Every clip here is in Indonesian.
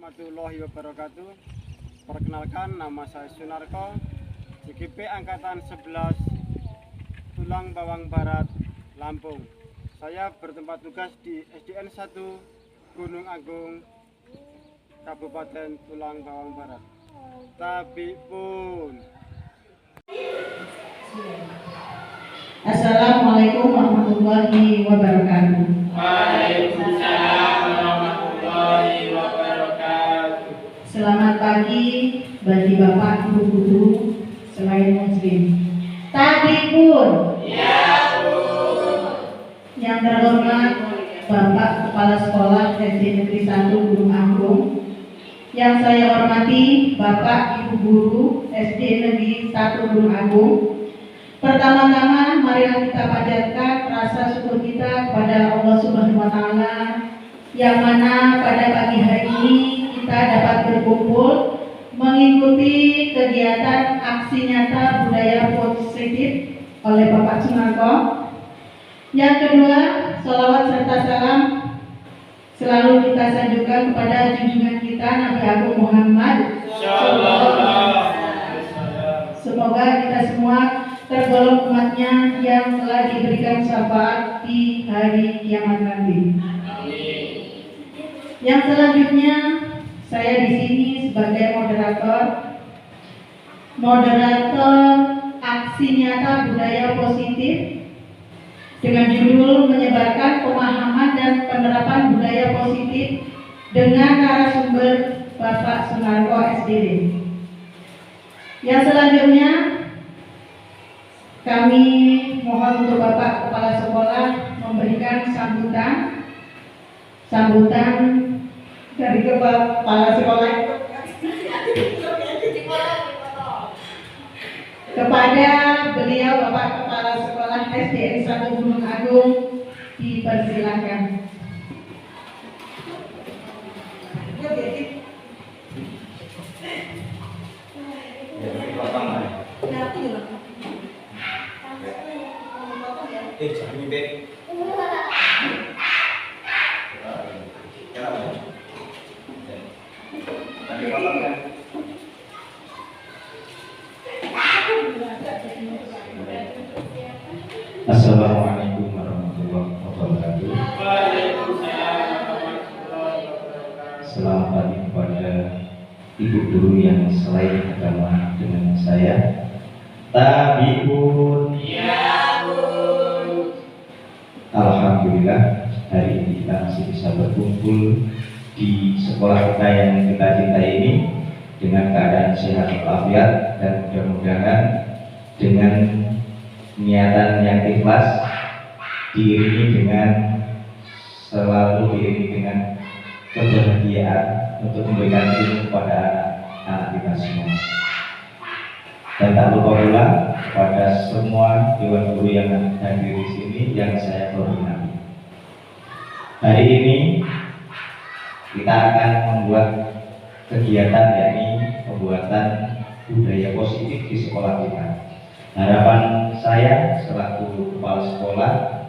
warahmatullahi wabarakatuh. Perkenalkan, nama saya Sunarko, JGP Angkatan 11, Tulang Bawang Barat, Lampung. Saya bertempat tugas di SDN 1 Gunung Agung, Kabupaten Tulang Bawang Barat. Tabipun. Assalamualaikum warahmatullahi wabarakatuh. Waalaikumsalam warahmatullahi wabarakatuh. Selamat pagi bagi Bapak Ibu guru selain Muslim. Tabipun. Ya, Bu. Yang terhormat Bapak Kepala Sekolah SD Negeri 1 Gunung Agung. Yang saya hormati Bapak Ibu guru SD Negeri 1 Gunung Agung. Pertama-tama marilah kita panjatkan rasa syukur kita kepada Allah Subhanahu wa Ta'ala, yang mana pada pagi hari ini kita dapat berkumpul mengikuti kegiatan aksi nyata budaya positif oleh Bapak Sunarko. Yang kedua, sholawat serta salam selalu kita sanjungkan kepada junjungan kita Nabi Agung Muhammad. Semoga kita semua tergolong umatnya yang telah diberikan syafaat di hari kiamat nanti. Yang selanjutnya, saya di sini sebagai moderator aksi nyata budaya positif dengan judul menyebarkan pemahaman dan penerapan budaya positif dengan narasumber Bapak Sunarko SDD. Yang selanjutnya, kami mohon untuk Bapak Kepala Sekolah memberikan sambutan dari Kepala Sekolah kepada beliau Bapak Kepala Sekolah SDN 1 Gunung Agung, dipersilakan. Assalamualaikum warahmatullahi wabarakatuh. Waalaikumsalam warahmatullahi wabarakatuh. Selamat pagi kepada ibu guru yang selain agama dengan saya. Tabipun. Ya, Bu. Alhamdulillah hari ini kita masih bisa berkumpul di sekolah kita yang kita cintai ini dengan keadaan sehat walafiat, dan mudah-mudahan dengan niatan yang ikhlas diiringi dengan kebahagiaan untuk memberikan ilmu kepada anak kita semua. Dan tak lupa pula kepada semua dewan guru yang hadir di sini yang saya hormati. Hari ini kita akan membuat kegiatan, yakni pembuatan budaya positif di sekolah kita. Harapan saya selaku kepala sekolah,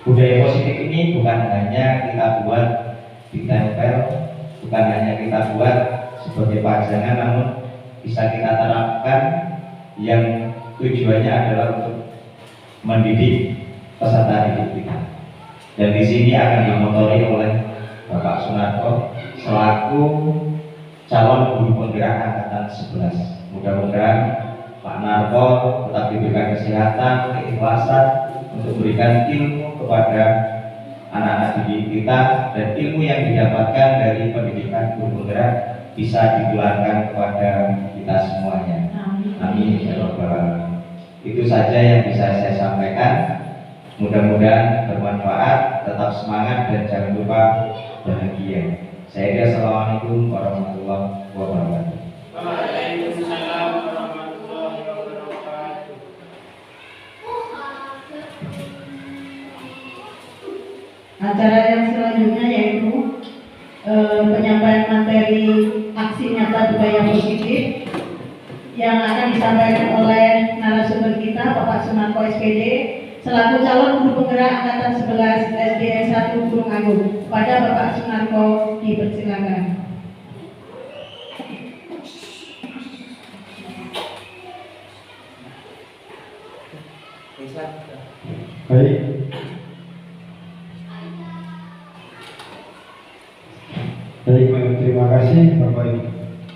budaya positif ini bukan hanya kita buat di tempel, bukan hanya kita buat sebagai pajangan, namun bisa kita terapkan yang tujuannya adalah untuk mendidik peserta didik kita. Dan di sini akan dimotori oleh Bapak Sunarko selaku calon guru penggerak angkatan 11. Mudah-mudahan Pak Narko tetap diberikan kesehatan, keikhlasan untuk memberikan ilmu kepada anak-anak didik kita, dan ilmu yang didapatkan dari pendidikan guru penggerak bisa ditularkan kepada kita semuanya. Amin ya rabbal alamin. Itu saja yang bisa saya sampaikan. Mudah-mudahan bermanfaat, tetap semangat, dan jangan lupa bahagia. Saya Assalamualaikum warahmatullahi wabarakatuh. Waalaikumsalam warahmatullahi wabarakatuh. Acara yang selanjutnya yaitu penyampaian materi aksi nyata budaya positif yang akan disampaikan oleh narasumber kita Bapak Sunarko SPD selaku calon guru penggerak angkatan 11 SDN 1 Gunung Agung. Kepada Bapak Sunarko dipersilakan. Baik. Baik, terima kasih Bapak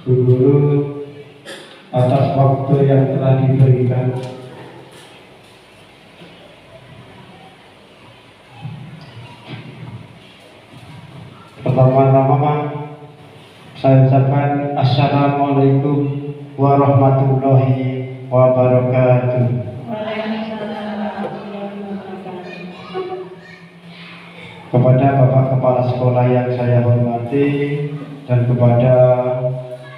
Ibu Guru atas waktu yang telah diberikan. Pertama-tama saya ucapkan Assalamualaikum warahmatullahi wabarakatuh. Kepada Bapak Kepala Sekolah yang saya hormati dan kepada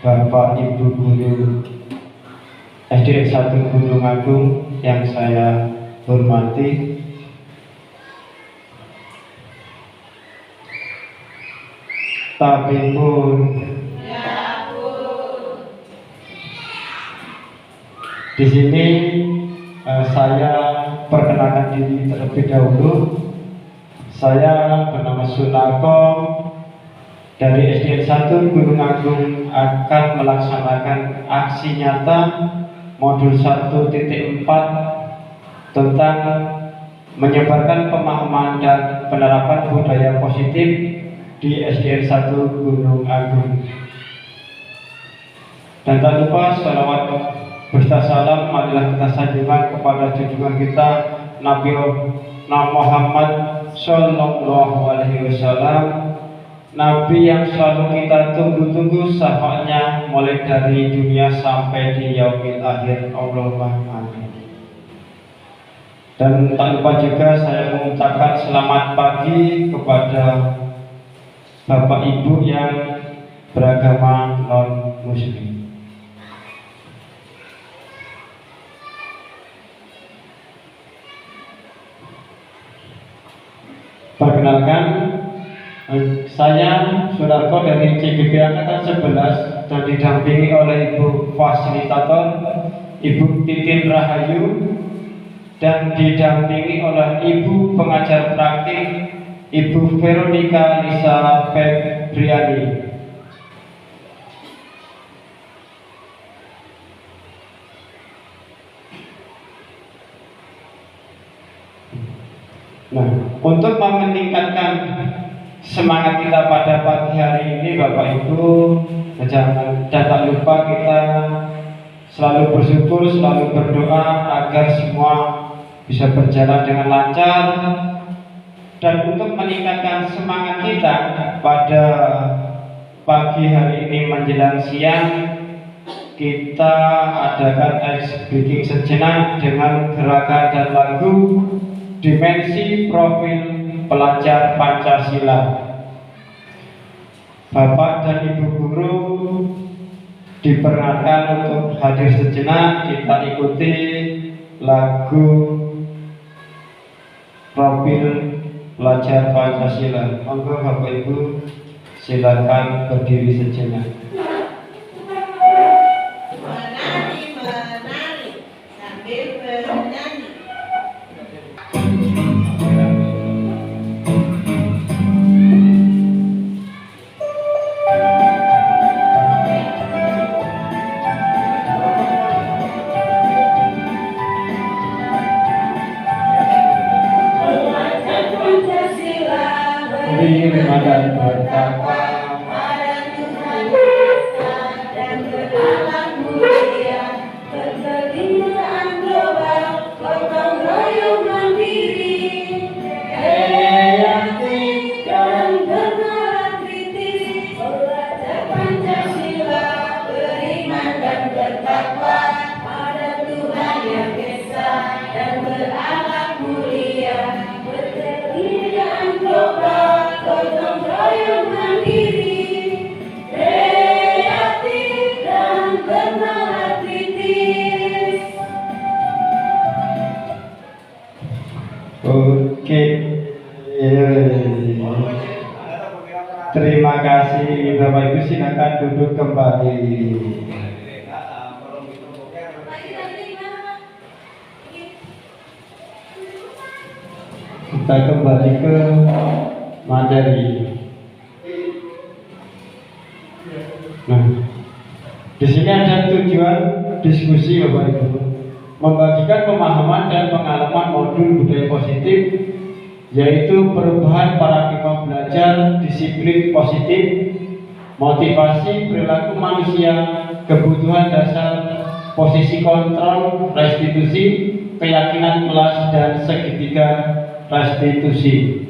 Bapak Ibu Guru SDN 1 Gunung Agung yang saya hormati, Tabipun. Di sini saya perkenalkan diri terlebih dahulu. Saya bernama Sunarko dari SDN 1 Gunung Agung akan melaksanakan aksi nyata modul 1.4 tentang menyebarkan pemahaman dan penerapan budaya positif di SDN 1 Gunung Agung. Dan tak lupa sholawat berserta salam marilah kita sanjungkan kepada junjungan kita Nabi Muhammad Sallallahu Alaihi Wasallam, Nabi yang selalu kita tunggu-tunggu syafaatnya mulai dari dunia sampai di yaumil akhir. Allahumma amin. Dan tak lupa juga saya mengucapkan selamat pagi kepada Bapak Ibu yang beragama non-muslim. Perkenalkan, saya Sunarko dari CGP Angkatan 11 dan didampingi oleh Ibu Fasilitator Ibu Titin Rahayu dan didampingi oleh Ibu Pengajar Praktik Ibu Veronica Lisa Febriani. Nah, untuk meningkatkan semangat kita pada pagi hari ini, Bapak Ibu, jangan dan tak lupa kita selalu bersyukur, selalu berdoa agar semua bisa berjalan dengan lancar. Dan untuk meningkatkan semangat kita pada pagi hari ini menjelang siang, kita adakan ice breaking sejenak dengan gerakan dan lagu Dimensi Profil Pelajar Pancasila. Bapak dan Ibu Guru diperkenalkan untuk hadir sejenak. Kita ikuti lagu Profil Pelajar Pancasila. Monggo Bapak Ibu silakan berdiri sejenak. Menari sambil bernyanyi. Terima dan bertakwa pada Tuhan Esa dan beralam mulia, berkelindahan global, gotong royong mandiri, kreatif dan bernalar kritis, belajar Pancasila, beriman dan bertakwa pada Tuhan yang Esa dan beralam mulia, berkelindahan global, gotong royong mandiri, kreatif dan bernalar kritis. Oke. Terima kasih Bapak Ibu, silakan duduk kembali. kita kembali ke materi. Nah, di sini ada tujuan diskusi Bapak Ibu, membagikan pemahaman dan pengalaman modul budaya positif, yaitu perubahan paradigma belajar, disiplin positif, motivasi perilaku manusia, kebutuhan dasar, posisi kontrol, restitusi, keyakinan kelas, dan segitiga restitusi.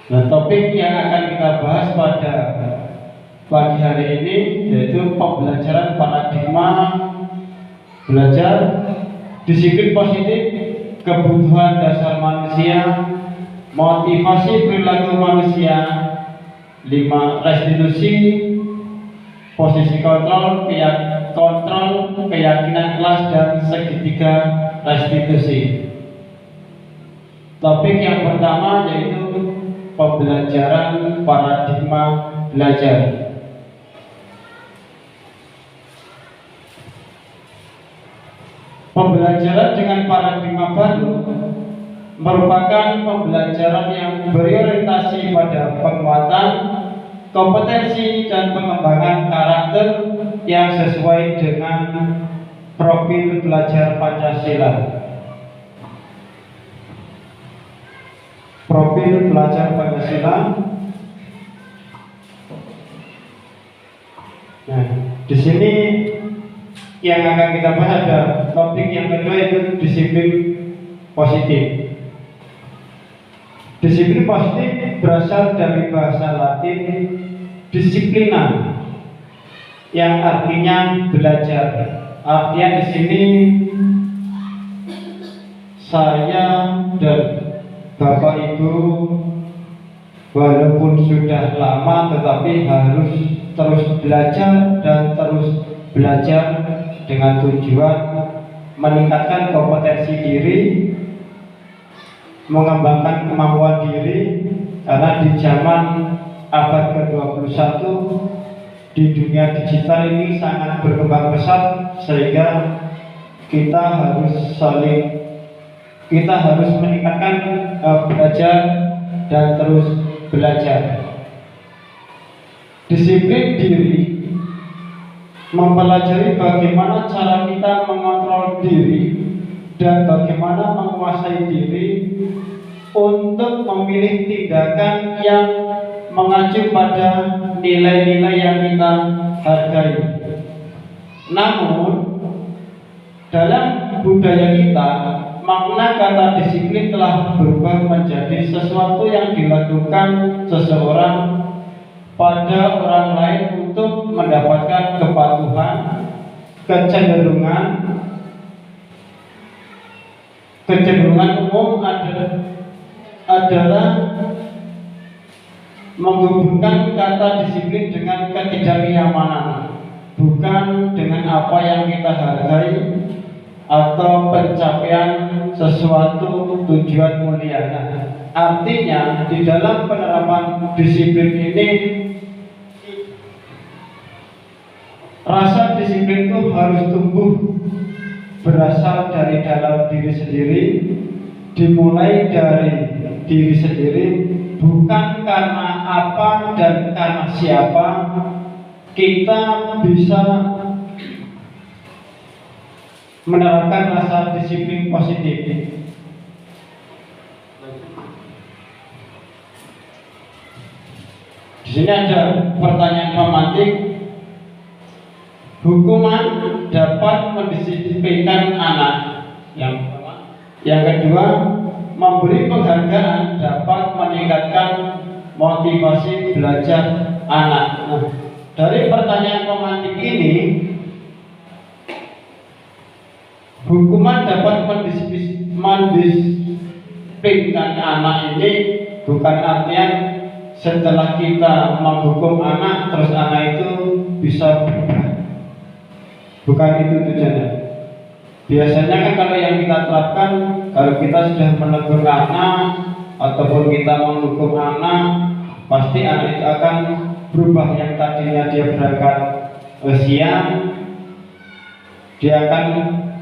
Nah, topik yang akan kita bahas pada pagi hari ini yaitu pembelajaran paradigma belajar, disiplin positif, kebutuhan dasar manusia, motivasi perilaku manusia, 5 restitusi, posisi kontrol, keyakinan kelas, dan segitiga restitusi. Topik yang pertama yaitu pembelajaran paradigma belajar. Pembelajaran dengan paradigma baru merupakan pembelajaran yang berorientasi pada penguatan kompetensi dan pengembangan karakter yang sesuai dengan profil belajar Pancasila. Profil belajar Pancasila. Nah, di sini yang akan kita bahas ada topik yang kedua yaitu disiplin positif. Disiplin positif berasal dari bahasa Latin disiplina, yang artinya belajar. Artinya di sini saya dan Bapak Ibu walaupun sudah lama tetapi harus terus belajar dan terus belajar dengan tujuan meningkatkan kompetensi diri, mengembangkan kemampuan diri, karena di zaman abad ke-21 di dunia digital ini sangat berkembang pesat, sehingga kita harus meningkatkan belajar dan terus belajar. Disiplin diri mempelajari bagaimana cara kita mengontrol diri dan bagaimana menguasai diri untuk memilih tindakan yang mengacu pada nilai-nilai yang kita hargai. Namun dalam budaya kita, makna kata disiplin telah berubah menjadi sesuatu yang dilakukan seseorang pada orang lain untuk mendapatkan kepatuhan. Kecenderungan umum adalah menghubungkan kata disiplin dengan ketidaknyamanan, bukan dengan apa yang kita hargai atau pencapaian sesuatu tujuan mulia. Artinya di dalam penerapan disiplin ini, rasa disiplin itu harus tumbuh berasal dari dalam diri sendiri, dimulai dari diri sendiri, bukan karena apa dan karena siapa kita bisa menerapkan rasa disiplin positif. Di sini ada pertanyaan pemantik. Hukuman dapat mendisiplinkan anak. Yang kedua, memberi penghargaan dapat meningkatkan motivasi belajar anak. Nah, dari pertanyaan pemantik ini, hukuman dapat mendisiplinkan anak ini bukan artinya setelah kita menghukum anak terus anak itu bisa berubah. Bukan itu tujuannya. Biasanya kan kalau yang kita terapkan, kalau kita sudah menegur anak ataupun kita menghukum anak, pasti anak itu akan berubah. Yang tadinya dia berangkat siang, dia akan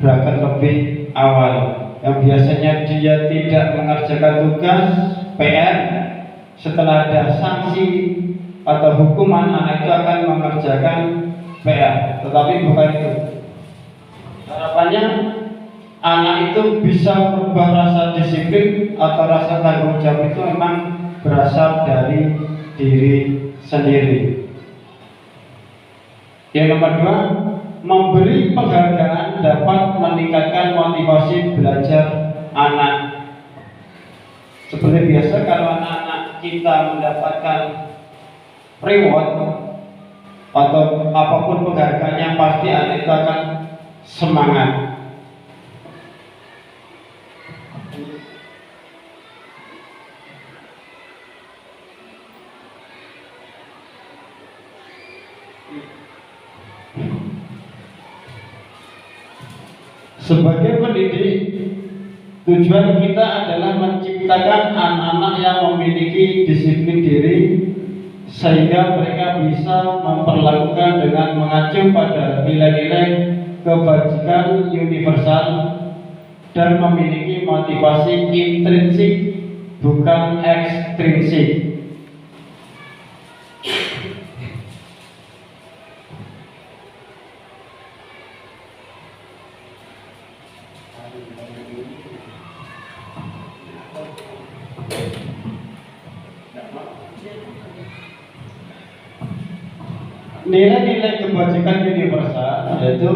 berangkat lebih awal. yang biasanya dia tidak mengerjakan tugas PR, setelah ada sanksi atau hukuman, anak itu akan mengerjakan PR. Tetapi bukan itu. Harapannya anak itu bisa merubah rasa disiplin atau rasa tanggung jawab itu memang berasal dari diri sendiri. Yang nomor 2, memberi penghargaan dapat meningkatkan motivasi belajar anak. Seperti biasa, kalau anak-anak kita mendapatkan reward atau apapun penghargaannya, pasti anak itu akan semangat. Sebagai pendidik, tujuan kita adalah menciptakan anak-anak yang memiliki disiplin diri, sehingga mereka bisa memperlakukan dengan mengacu pada nilai-nilai kebajikan universal dan memiliki motivasi intrinsik bukan ekstrinsik. Nilai-nilai kebajikan universal yaitu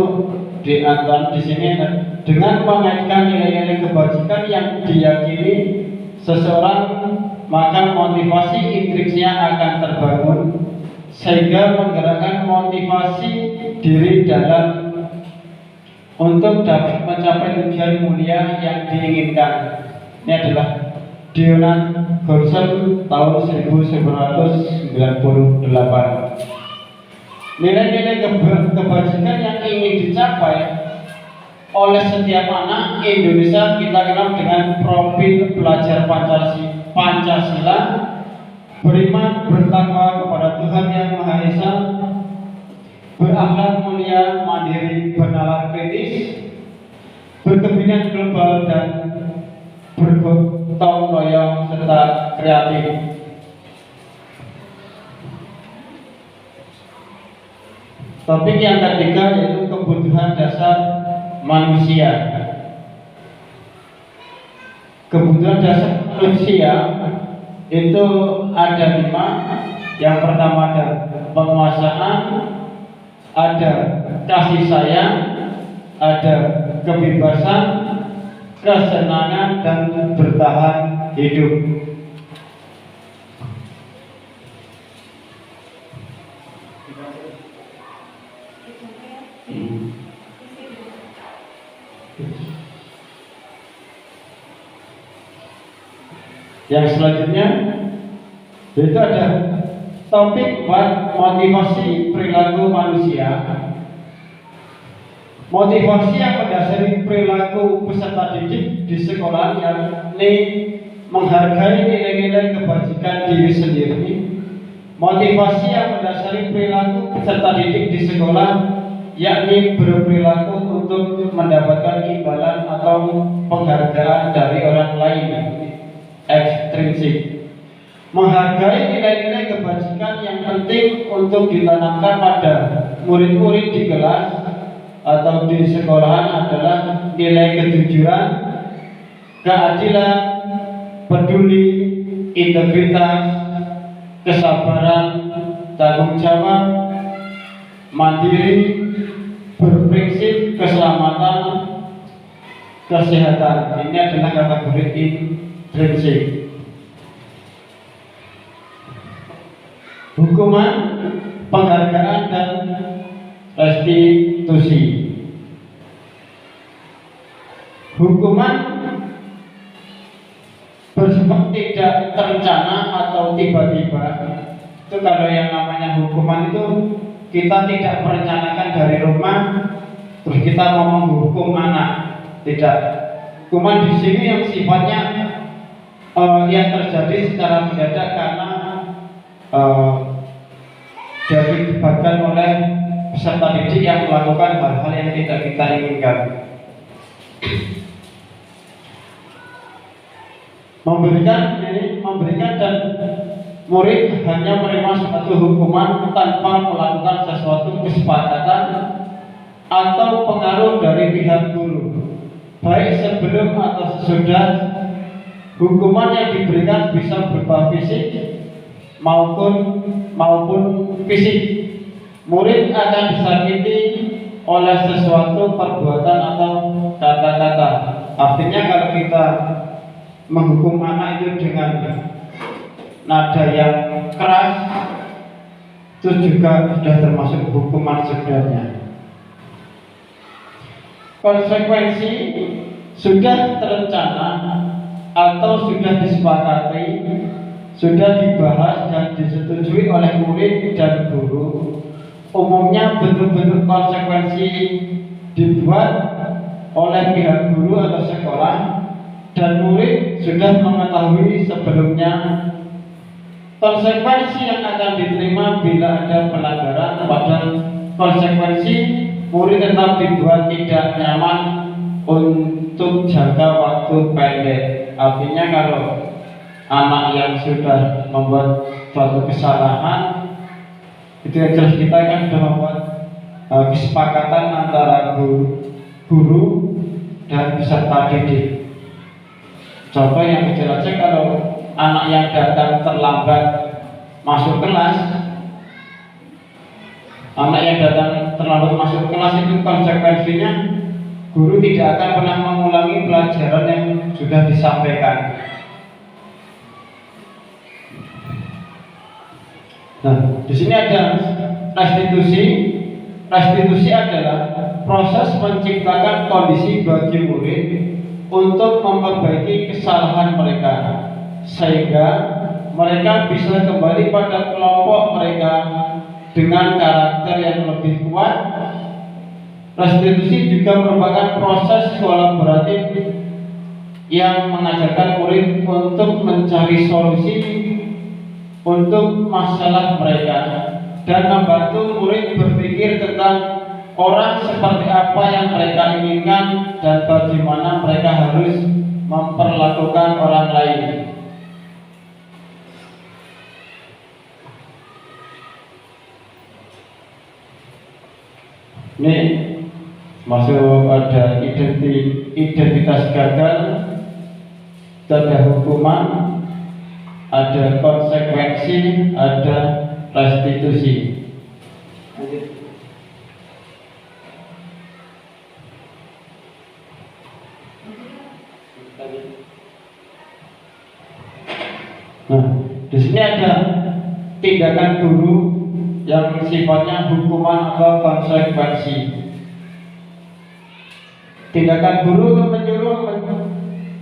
diatur di sini dengan mengaitkan nilai-nilai kebajikan yang diyakini seseorang, maka motivasi intrinsiknya akan terbangun sehingga menggerakkan motivasi diri dalam untuk dapat mencapai tujuan mulia yang diinginkan. Ini adalah Dionat Gorson tahun 1998. Nilai-nilai kebajikan yang ingin dicapai oleh setiap anak Indonesia kita kenal dengan profil pelajar Pancasila, beriman, bertakwa kepada Tuhan Yang Maha Esa, berakhlak mulia, mandiri, bernalar kritis, berkepentingan global, dan bergotong royong serta kreatif. Topik yang ketiga yaitu kebutuhan dasar manusia. Kebutuhan dasar manusia itu ada 5. Yang pertama ada penguasaan, ada kasih sayang, ada kebebasan, kesenangan, dan bertahan hidup. Yang selanjutnya itu ada topik buat motivasi perilaku manusia. Motivasi yang mendasari perilaku peserta didik di sekolah yakni menghargai nilai-nilai kebajikan diri sendiri. Motivasi yang mendasari perilaku peserta didik di sekolah yakni berperilaku untuk mendapatkan imbalan atau penghargaan dari orang lain, ekstrinsik. Menghargai nilai-nilai kebajikan yang penting untuk ditanamkan pada murid-murid di kelas atau di sekolahan adalah nilai kejujuran, keadilan, peduli, integritas, kesabaran, tanggung jawab, mandiri, berprinsip, keselamatan, kesehatan. Ini adalah kategori intrinsik. Hukuman, penghargaan, dan restitusi. Hukuman bersifat tidak terencana atau tiba-tiba. Itu kalau yang namanya hukuman itu kita tidak merencanakan dari rumah terus kita mau menghukum anak. Tidak. Hukuman di sini yang sifatnya yang terjadi secara mendadak karena diakibatkan oleh peserta didik yang melakukan hal-hal yang tidak kita inginkan. memberikan dan murid hanya menerima suatu hukuman tanpa melakukan sesuatu kesepakatan atau pengaruh dari pihak guru, baik sebelum atau sesudah. Hukuman yang diberikan bisa berupa fisik maupun fisik. Murid akan disakiti oleh sesuatu perbuatan atau kata-kata. Artinya kalau kita menghukum anak itu dengan nada yang keras, itu juga sudah termasuk hukuman sebenarnya. Konsekuensi sudah terencana atau sudah disepakati, sudah dibahas dan disetujui oleh murid dan guru. Umumnya bentuk-bentuk konsekuensi dibuat oleh pihak guru atau sekolah, dan murid sudah mengetahui sebelumnya konsekuensi yang akan diterima bila ada pelanggaran. Pada konsekuensi, murid tetap dibuat tidak nyaman untuk jangka waktu pendek. Artinya kalau anak yang sudah membuat suatu kesalahan, itu yang jelas kita kan sudah membuat kesepakatan antara guru dan peserta didik. Contoh yang kecil aja, kalau anak yang datang terlambat masuk kelas, itu konsekuensinya guru tidak akan pernah mengulangi pelajaran yang sudah disampaikan. Nah, di sini ada restitusi. Restitusi adalah proses menciptakan kondisi bagi murid untuk memperbaiki kesalahan mereka, sehingga mereka bisa kembali pada kelompok mereka dengan karakter yang lebih kuat. Restitusi juga merupakan proses kolaboratif yang mengajarkan murid untuk mencari solusi untuk masalah mereka dan membantu murid berpikir tentang orang seperti apa yang mereka inginkan dan bagaimana mereka harus memperlakukan orang lain. Ini masuk ada identitas gagal, ada hukuman, ada konsekuensi, ada restitusi. Nah, di sini ada tindakan guru yang sifatnya hukuman atau konsekuensi. Tindakan guru itu menyuruh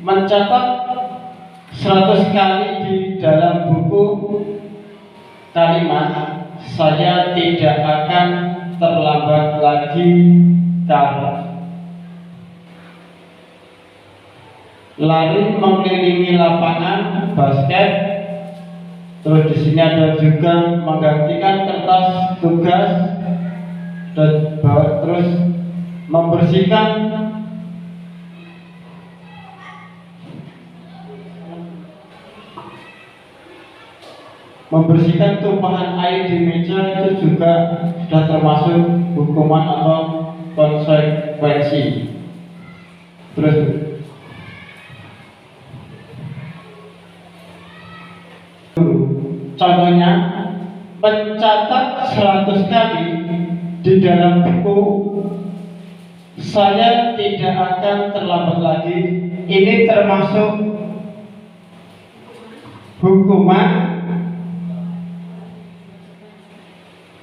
mencatat 100 kali di dalam buku kalimat, saya tidak akan terlambat lagi karena lari mengelilingi lapangan basket. Terus di sini ada juga menggantikan kertas tugas dan terus membersihkan tumpahan air di meja, itu juga sudah termasuk hukuman atau konsekuensi. Terus contohnya mencatat 100 kali di dalam buku, saya tidak akan terlambat lagi. Ini termasuk hukuman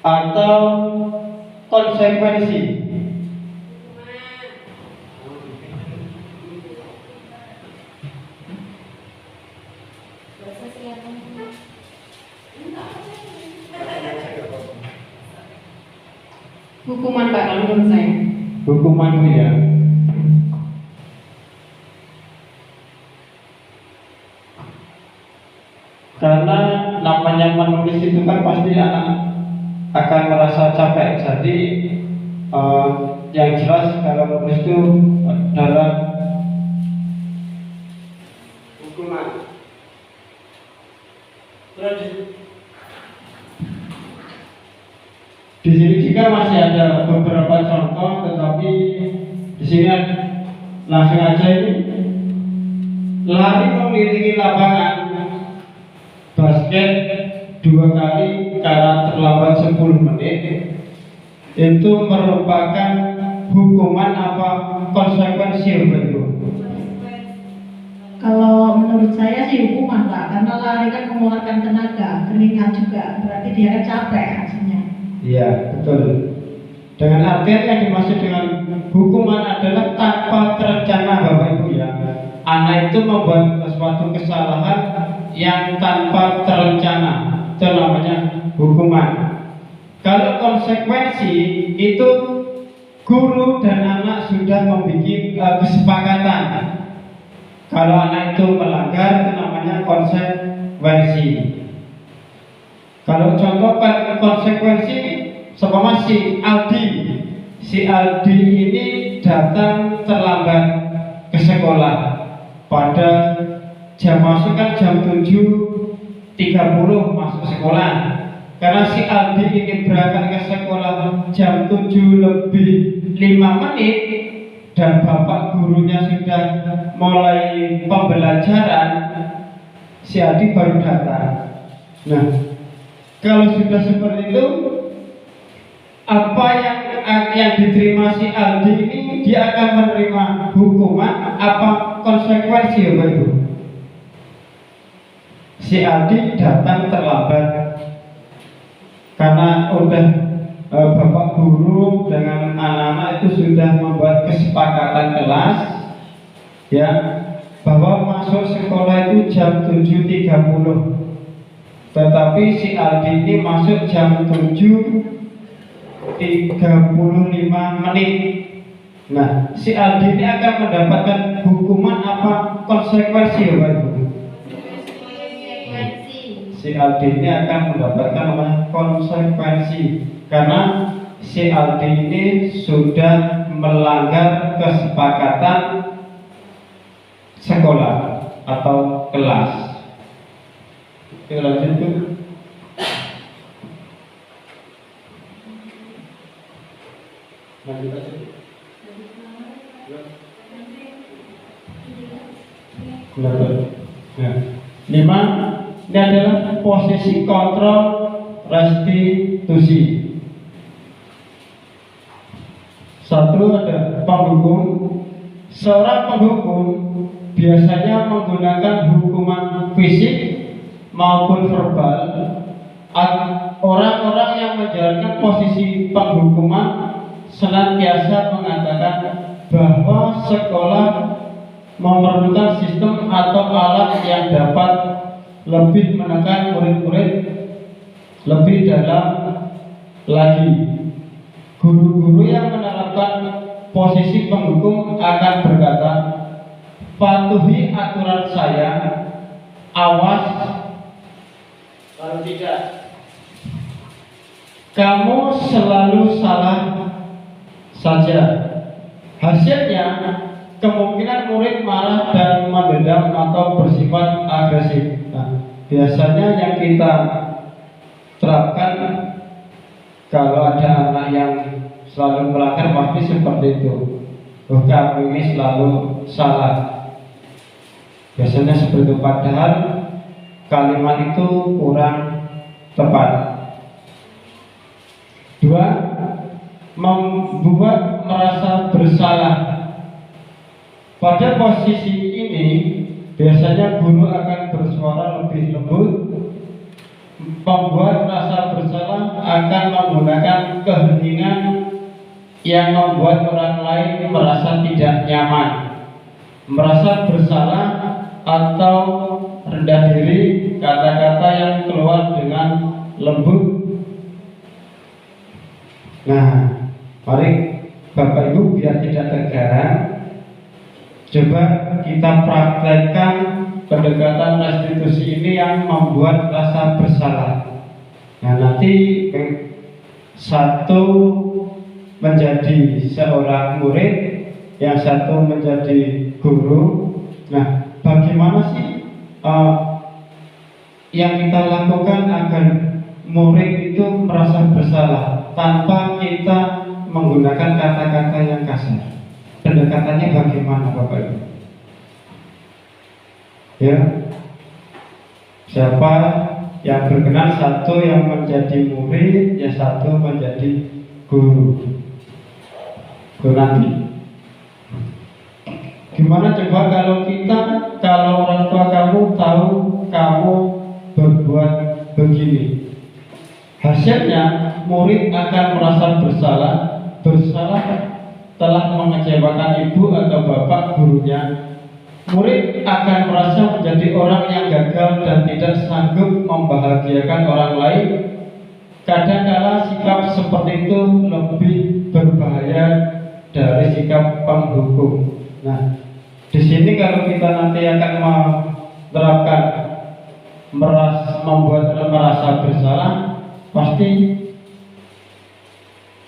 atau konsekuensi. Hukuman Pak, kalau menurut saya. Hukuman ya. Karena namanya menulis itu kan pasti anak akan merasa capek. Jadi yang jelas kalau menulis itu adalah hukuman. Di sini juga masih ada beberapa contoh, tetapi di sini langsung aja ini lari mengelilingi lapangan basket 2 kali karena terlambat 10 menit itu merupakan hukuman apa konsekuensi itu? Kalau menurut saya sih hukuman Pak, karena lari kan mengeluarkan tenaga, keringat juga, berarti dia kan capek hasilnya. Iya, betul. Dengan artian yang dimaksud dengan hukuman adalah tanpa terencana, Bapak Ibu ya. Anak itu membuat suatu kesalahan yang tanpa terencana, itu namanya hukuman. Kalau konsekuensi itu guru dan anak sudah membuat kesepakatan. Kalau anak itu melanggar itu namanya konsekuensi. Kalau contoh konsekuensi seumpama si Aldi ini datang terlambat ke sekolah pada jam masuk kan jam 7.30 masuk sekolah. Karena si Aldi ini berangkat ke sekolah jam 7:05 dan bapak gurunya sudah mulai pembelajaran, si Aldi baru datang. Nah, kalau sudah seperti itu, apa yang diterima si Aldi ini, dia akan menerima hukuman apa konsekuensi ya Bapak Ibu? Si Aldi datang terlambat karena udah bapak guru dengan anak-anak itu sudah membuat kesepakatan kelas ya bahwa masuk sekolah itu jam 7.30. Tetapi si Aldi ini masuk jam 7.35 menit. Nah, si Aldi ini akan mendapatkan hukuman apa konsekuensi ya Pak Ibu? Si Aldi ini akan mendapatkan konsekuensi karena si Aldi ini sudah melanggar kesepakatan sekolah atau kelas. Oke, lanjut tuh. Lanjut aja. Nah, 5 ini adalah posisi kontrol restitusi. 1 ada penghukum. Seorang penghukum biasanya menggunakan hukuman fisik maupun verbal. Orang-orang yang menjalankan posisi penghukuman senantiasa mengatakan bahwa sekolah memerlukan sistem atau alat yang dapat lebih menekan murid-murid lebih dalam lagi. Guru-guru yang menerapkan posisi penghukum akan berkata, patuhi aturan saya, awas kalau tidak kamu selalu salah saja. Hasilnya kemungkinan murid marah dan mendendam atau bersifat agresif. Nah, biasanya yang kita terapkan kalau ada anak yang selalu melanggar pasti seperti itu. Kamu ini selalu salah. Biasanya seperti itu, padahal kalimat itu kurang tepat. 2. Membuat merasa bersalah. Pada posisi ini biasanya guru akan bersuara lebih lembut. Pembuat rasa bersalah akan menggunakan keheningan yang membuat orang lain merasa tidak nyaman. Merasa bersalah atau rendah diri, kata-kata yang keluar dengan lembut. Nah, mari Bapak Ibu biar tidak tergarang, coba kita praktekkan pendekatan restitusi ini yang membuat rasa bersalah. Nah, nanti satu menjadi seorang murid, yang satu menjadi guru. Nah, bagaimana sih yang kita lakukan agar murid itu merasa bersalah tanpa kita menggunakan kata-kata yang kasar. Pendekatannya bagaimana Bapak Ibu? Ya, siapa yang berkenan, satu yang menjadi murid, ya satu menjadi guru nanti. Gimana coba kalau orang tua kamu tahu kamu berbuat begini, hasilnya murid akan merasa bersalah telah mengecewakan ibu atau bapak gurunya. Murid akan merasa menjadi orang yang gagal dan tidak sanggup membahagiakan orang lain. Kadang-kala sikap seperti itu lebih berbahaya dari sikap penghukum. Nah, di sini kalau kita nanti akan menerapkan membuat merasa bersalah, pasti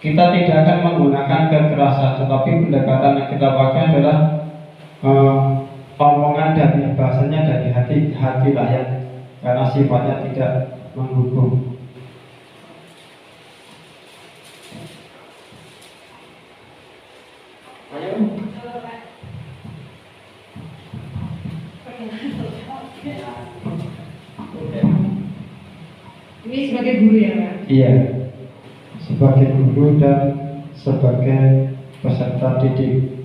kita tidak akan menggunakan kekerasan, tetapi pendekatan yang kita pakai adalah omongan dari bahasanya dari hati lah ya, karena sifatnya tidak menghukum. Ini sebagai guru ya Pak? Iya, sebagai guru dan sebagai peserta didik.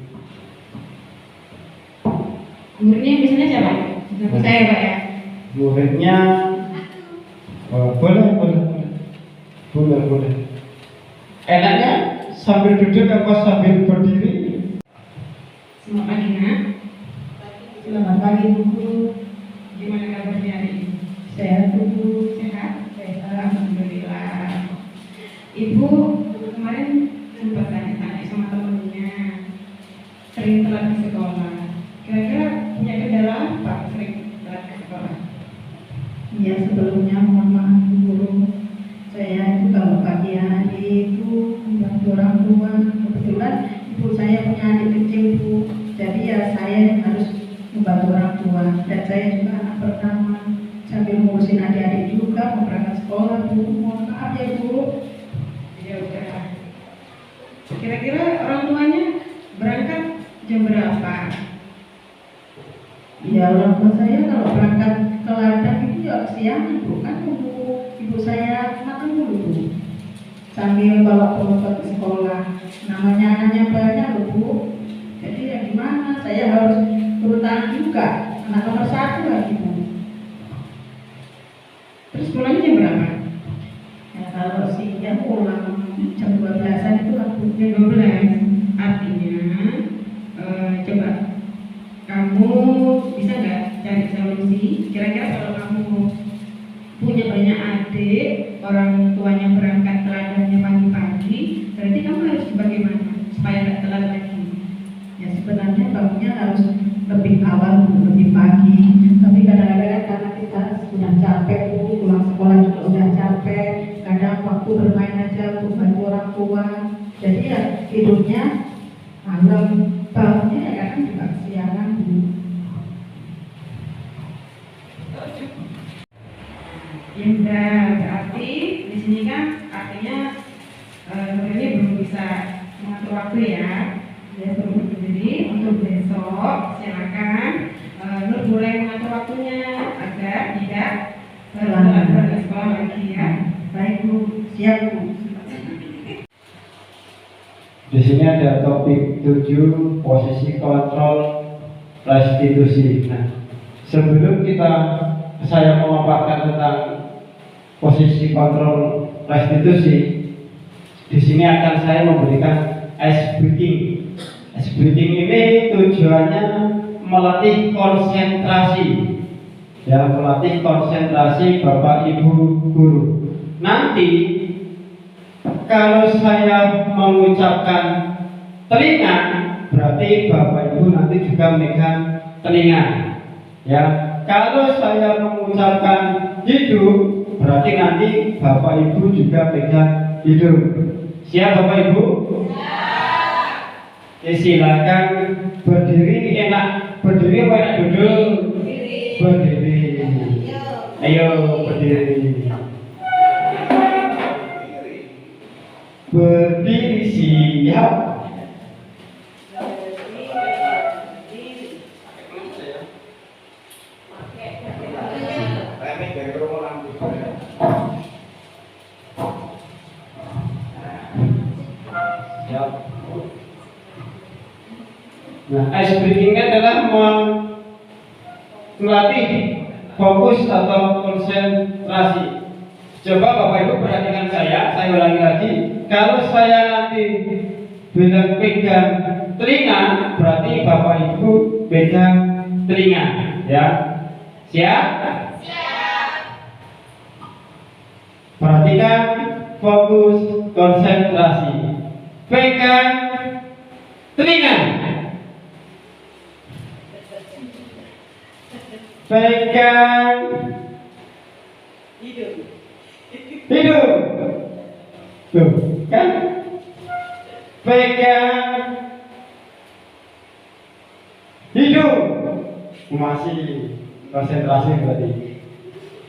Muridnya biasanya siapa? Seperti saya Pak ya? Muridnya boleh. Enaknya sambil duduk apa sambil berdiri? Selamat pagi Nak. Selamat pagi Bu Guru. Gimana kabarnya hari ini? Sehat Bu Guru. Sehat? Sehat. Alhamdulillah. Ibu kemarin sempat tanya-tanya sama temennya, sering telat ke sekolah. Kira-kira punya kendala apa sering telat ke sekolah? Ya, sebelumnya mohon maaf Bu Guru. Saya itu kalau pagi hari itu membantu orang tua. Kebetulan ibu saya punya adik kecil Bu. Jadi ya saya yang harus membantu orang tua. Dan saya juga anak pertama. Sambil ngurusin adik-adik juga, mau berangkat sekolah Bu. Mohon maaf ya Bu. Ya udah. Kira-kira orang tuanya berangkat jam berapa? Ya orang tua saya kalau berangkat ke ladang itu ya kesiangan Bu. Kan ibu saya makan dulu Bu. Sambil bawa berobat ke sekolah. Namanya anaknya banyak loh Bu. Jadi ya gimana? Saya harus turun tangan juga. Anak nomor 1 lagi Bu. Terus pulangnya jam berapa? Ya kalau siang pulang jam 12-an itu lah Bu. Jam 12. Artinya coba kamu bisa nggak cari solusi? Kira-kira kalau kamu punya banyak adik, orang tuanya berangkat ke ladangnya pagi-pagi, berarti kamu harus bagaimana supaya nggak telat lagi? Ya sebenarnya bangunnya harus lebih awal Bu, lebih pagi. Tapi kadang-kadang karena kita sudah capek Bu, pulang sekolah juga sudah capek. Kadang waktu bermain aja Bu, bantu orang tua. Jadi ya tidurnya malam, bangunnya ya kadang juga kesiangan Bu. Ya udah, berarti di sini kan artinya sebenarnya belum bisa mengatur waktu ya. Ya belum. Jadi untuk besok silakan Nur boleh mengatur waktunya agar tidak telat berangkat sekolah lagi ya. Baik Bu, siap Bu. Di sini ada topik 7, posisi kontrol restitusi. Nah, sebelum saya memaparkan tentang posisi kontrol restitusi, di sini akan saya memberikan ice breaking. Ice breaking ini tujuannya melatih konsentrasi, ya, melatih konsentrasi Bapak Ibu guru. Nanti kalau saya mengucapkan telinga, berarti Bapak Ibu nanti juga memegang telinga. Ya, kalau saya mengucapkan hidung, berarti nanti Bapak Ibu juga pegang hidung. Siap Bapak Ibu? Ya, silakan berdiri. Enak berdiri apa enak duduk? Berdiri. Ayo berdiri. Berdiri siap. Siap. Nah, ice breaking adalah melatih fokus atau konsentrasi. Coba Bapak Ibu perhatikan saya ulangi lagi. Kalau saya nanti bilang pegang telinga, berarti Bapak Ibu pegang telinga, ya. Siap? Siap. Perhatikan, fokus, konsentrasi. Pegang telinga. Pegang hidung. Tuh, kan? Pegang hidung. Masih konsentrasi berarti.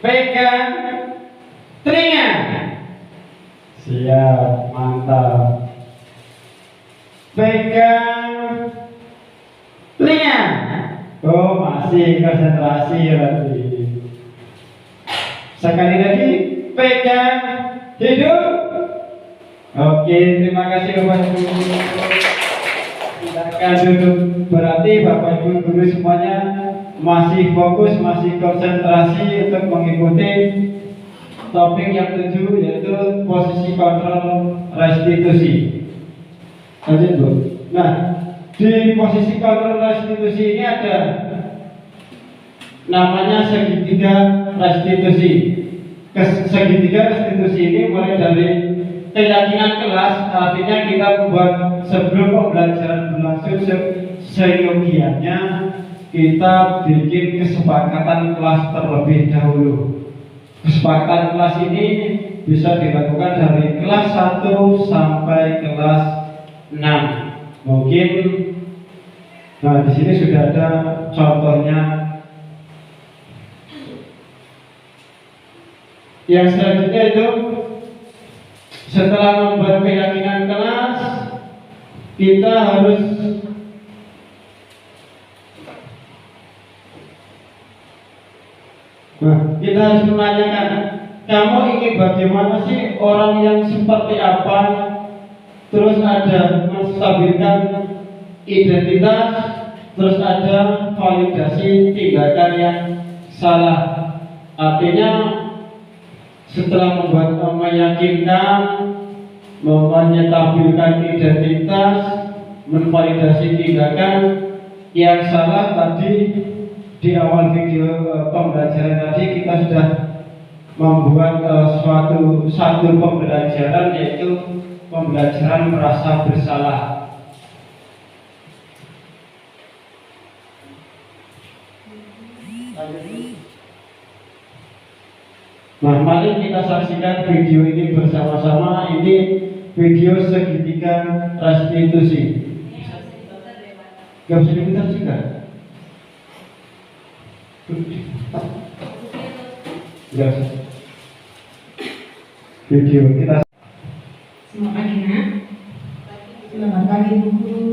Pegang telinga. Siap, mantap. Pegang telinga. Oh, masih konsentrasi berarti. Sekali lagi, pegang hidung. Oke, terima kasih Bapak Ibu. Silakan duduk. Berarti Bapak Ibu guru semuanya masih fokus, masih konsentrasi untuk mengikuti topik yang 7, yaitu posisi kontrol restitusi. Lanjut Bu. Nah, di posisi kontrol restitusi ini ada namanya segitiga restitusi. Segitiga restitusi ini mulai dari keyakinan kelas, artinya kita membuat sebelum pembelajaran berlangsung seyogianya kita bikin kesepakatan kelas terlebih dahulu. Kesepakatan kelas ini bisa dilakukan dari kelas 1 sampai kelas 6. Mungkin, nah di sini sudah ada contohnya. Yang selanjutnya itu setelah membuat keyakinan kelas, kita harus menanyakan, kamu ingin bagaimana sih orang yang seperti apa? Terus ada menstabilkan identitas, terus ada validasi tindakan yang salah. Artinya setelah meyakinkan, menyetabilkan identitas, menvalidasi tindakan yang salah tadi di awal video pembelajaran tadi kita sudah membuat satu pembelajaran, yaitu pembelajaran merasa bersalah. Nah, mari kita saksikan video ini bersama-sama. Ini video segitiga restitusi. Gak usah diputar juga. Gak usah. Video kita. Selamat pagi Nak. Selamat pagi Bu Guru.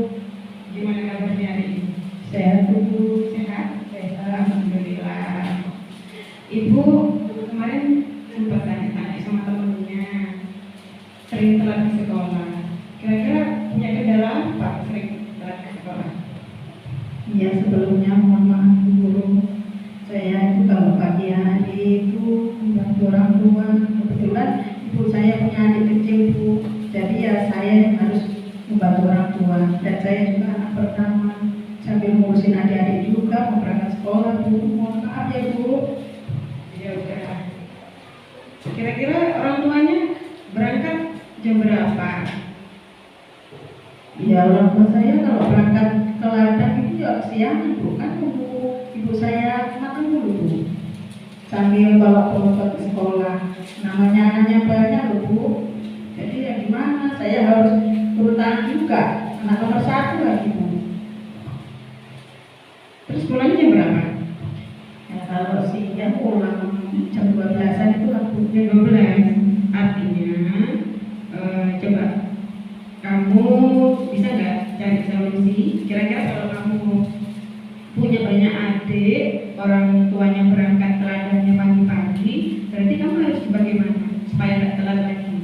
Gimana kabarnya hari ini? Sehat Bu Guru? Sehat? Sehat, alhamdulillah. Ibu kemarin sempat tanya-tanya sama temennya, sering telat ke sekolah. Kira-kira punya kendala apa sering telat ke sekolah? Iya, sebelumnya mohon maaf Bu Guru. Saya itu kalau pagi hari itu membantu orang tua. Kebetulan ibu saya punya adik kecil Bu, jadi ya saya yang harus membantu orang tua. Dan saya juga anak pertama, sambil ngurusin adik-adik juga mau berangkat sekolah Bu. Mohon maaf ya Bu. Ya udah. Kira-kira orang tuanya berangkat jam berapa? Ya orang tua saya kalau berangkat ke ladang itu ya siang Bu, kan ibu saya makan dulu Bu, sambil bawa berobat ke sekolah. Namanya anaknya banyak loh Bu, jadi ya gimana, saya harus turun tangan juga, anak nomor 1 lagi Bu. Terus pulangnya jam berapa? Ya kalau siang pulang jam 12-an itu waktu jam 12. Artinya coba kamu bisa nggak cari solusi? Kira-kira kalau kamu punya banyak adik, orang tuanya berangkat teladannya pagi-pagi, berarti kamu harus bagaimana supaya nggak telat lagi?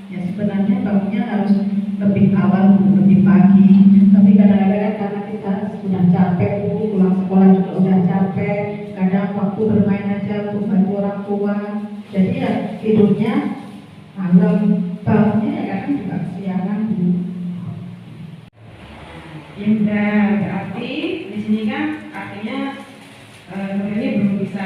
Ya sebenarnya bangunnya harus lebih awal, lebih pagi. Tapi kadang-kadang karena kita sudah capek, pulang sekolah juga udah capek, kadang waktu bermain aja untuk bantu orang tua. Jadi ya tidurnya malam, bangunnya ya kadang juga kesiangan Bu. Ya udah, berarti di sini kan artinya ini belum bisa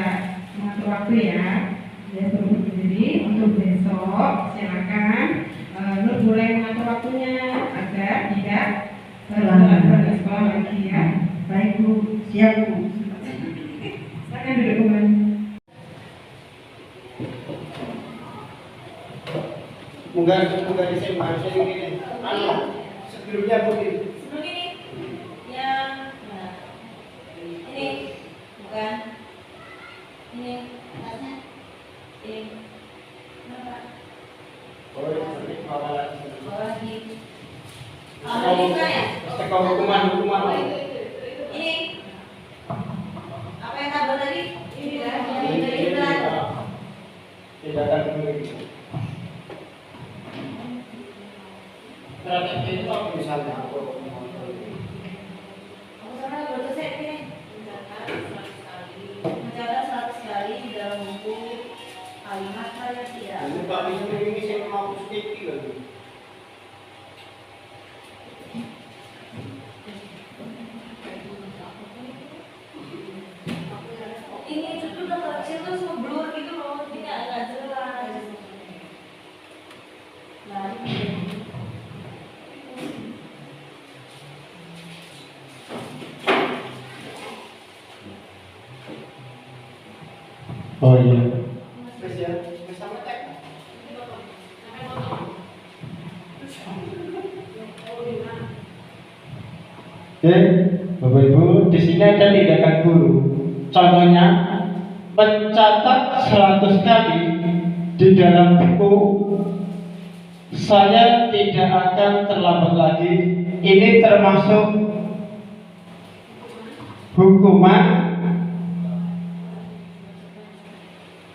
mengatur waktu ya. Ya belum berdiri untuk besok silakan Nur boleh mengatur waktunya agar tidak telat pada sekolah lagi ya. Baik Bu, siap Bu. Silakan duduk Bu. Munggah di sini harusnya ini. Sebelumnya putih. Sebelum ini yang ini bukan ini atasnya ini kenapa? Bawah lagi. Ini bukan ya? Hukuman. Ini apa yang tabel tadi? Ini kan? Tidak akan begitu. Ternyata itu apa misalnya? Aku sama berdosen ini. Mencatat 100 kali di dalam buku kalimat saya tidak. Ini Pak Bisnu ini saya mau sedikit lagi. Ini itu udah kecil tuh semua blur gitu loh, jadi agak jelas. Nah, Oh iya. Bersama tek. Oke, Bapak Ibu, di sini ada tindakan guru. Contohnya, mencatat 100 kali di dalam buku. Saya tidak akan terlambat lagi. Ini termasuk hukuman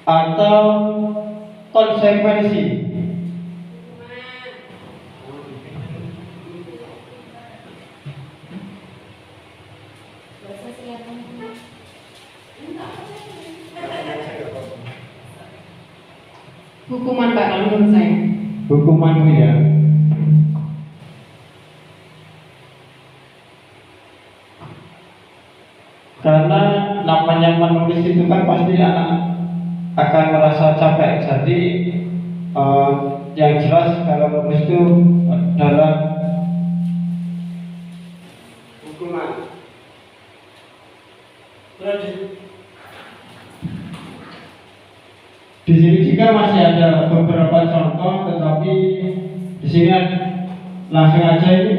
atau konsekuensi. Hukuman Pak kalau menurut saya. Hukuman ya. Karena namanya menulis itu kan pasti anak akan merasa capek. Jadi yang jelas kalau menulis itu adalah Hukuman. di sini juga masih ada beberapa contoh, tetapi di sini langsung aja ini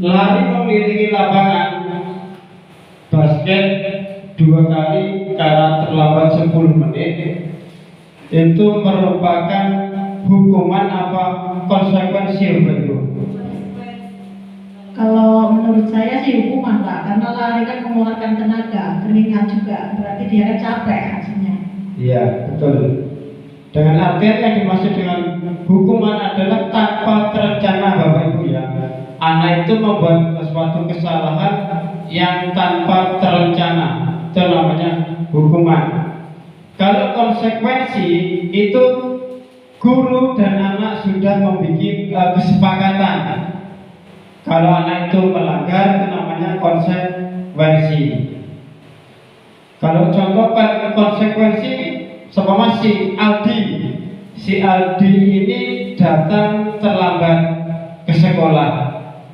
lari mengelilingi lapangan basket 2 kali karena terlambat 10 menit itu merupakan hukuman apa konsekuensi begitu? Kalau menurut saya sih hukuman Pak, karena lari kan mengeluarkan tenaga, keringat juga, berarti dia kan capek hasilnya. Iya, betul. Dengan artian yang dimaksud dengan hukuman adalah tanpa terencana Bapak Ibu ya. Anak itu membuat suatu kesalahan yang tanpa terencana, itu namanya hukuman. Kalau konsekuensi itu guru dan anak sudah membuat kesepakatan. Kalau anak itu melanggar itu namanya konsekuensi. Kalau contoh konsekuensi seumpama si Aldi ini datang terlambat ke sekolah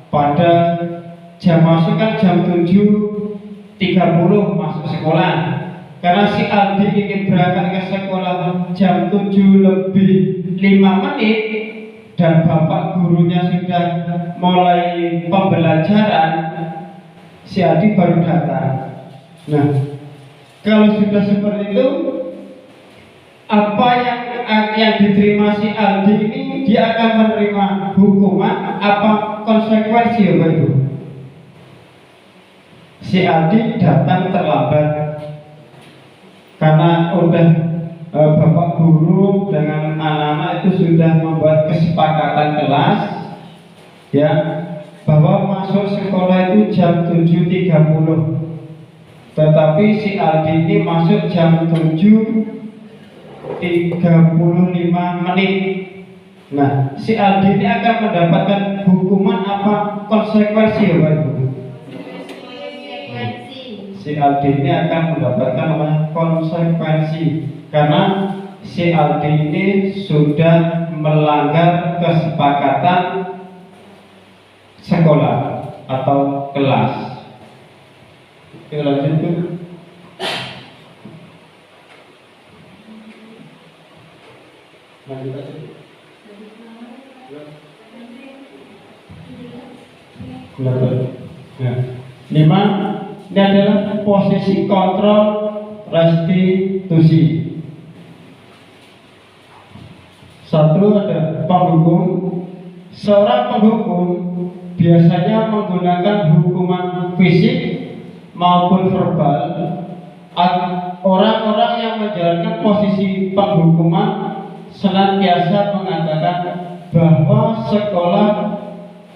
pada jam masuk kan jam 7.30 masuk sekolah. Karena si Aldi ini berangkat ke sekolah jam 7 lebih 5 menit dan bapak gurunya sudah mulai pembelajaran, si Aldi baru datang. Nah, kalau sudah seperti itu apa yang diterima si Aldi ini, dia akan menerima hukuman apa konsekuensi ya Bapak Ibu? Si Aldi datang terlambat karena udah Bapak guru dengan anak-anak itu sudah membuat kesepakatan kelas ya, bahwa masuk sekolah itu jam 7.30, tetapi si Aldi ini masuk jam 7.35 menit. Nah, si Aldi ini akan mendapatkan hukuman apa konsekuensi ya Bapak Ibu? Si Aldi ini akan mendapatkan konsekuensi karena si Aldi ini sudah melanggar kesepakatan sekolah atau kelas. Oke, lanjut tuh. Lanjut aja. Nah, 5, ini adalah posisi kontrol restitusi. 1 ada penghukum. Seorang penghukum biasanya menggunakan hukuman fisik maupun verbal. Orang-orang yang menjalankan posisi penghukuman senantiasa mengatakan bahwa sekolah